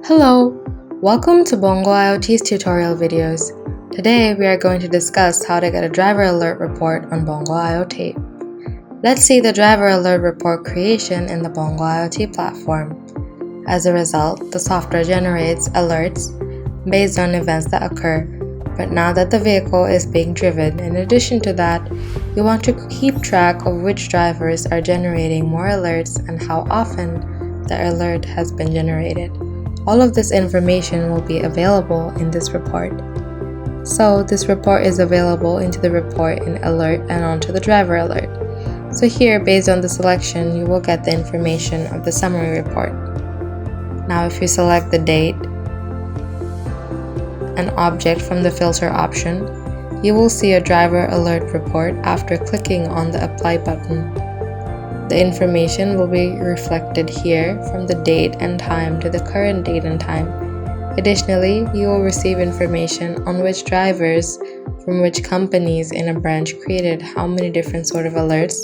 Hello, welcome to Bongo IoT's tutorial videos. Today we are going to discuss how to get a driver alert report on Bongo IoT. Let's see the driver alert report creation in the Bongo IoT platform. As a result, the software generates alerts based on events that occur, but now that the vehicle is being driven, in addition to that, you want to keep track of which drivers are generating more alerts and how often the alert has been generated. All of this information will be available in this report. So this report is available into the report in alert and onto the driver alert. So here, based on the selection, you will get the information of the summary report. Now if you select the date and object from the filter option, you will see a driver alert report after clicking on the apply button. The information will be reflected here from the date and time to the current date and time. Additionally, you will receive information on which drivers from which companies in a branch created how many different sort of alerts,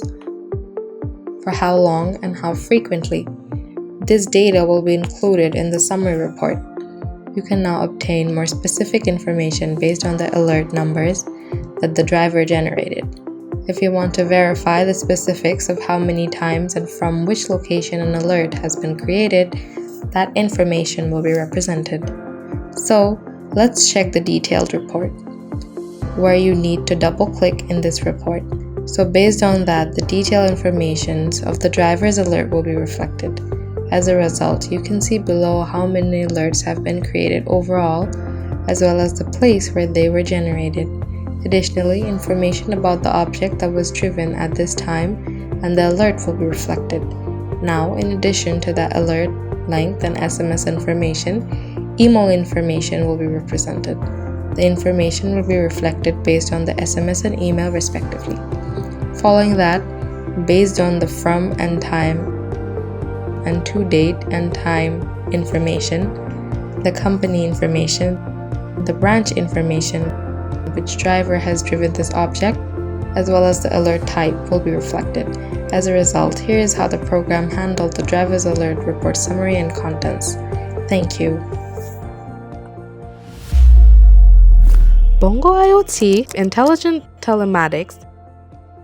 for how long and how frequently. This data will be included in the summary report. You can now obtain more specific information based on the alert numbers that the driver generated. If you want to verify the specifics of how many times and from which location an alert has been created, that information will be represented. So, let's check the detailed report, where you need to double-click in this report. So based on that, the detailed information of the driver's alert will be reflected. As a result, you can see below how many alerts have been created overall, as well as the place where they were generated. Additionally, information about the object that was driven at this time and the alert will be reflected. Now, in addition to that alert length and SMS information, email information will be represented. The information will be reflected based on the SMS and email respectively. Following that, based on the from and time and to date and time information, the company information, the branch information, which driver has driven this object, as well as the alert type will be reflected. As a result, here is how the program handled the driver's alert report summary and contents. Thank you. Bongo IoT Intelligent Telematics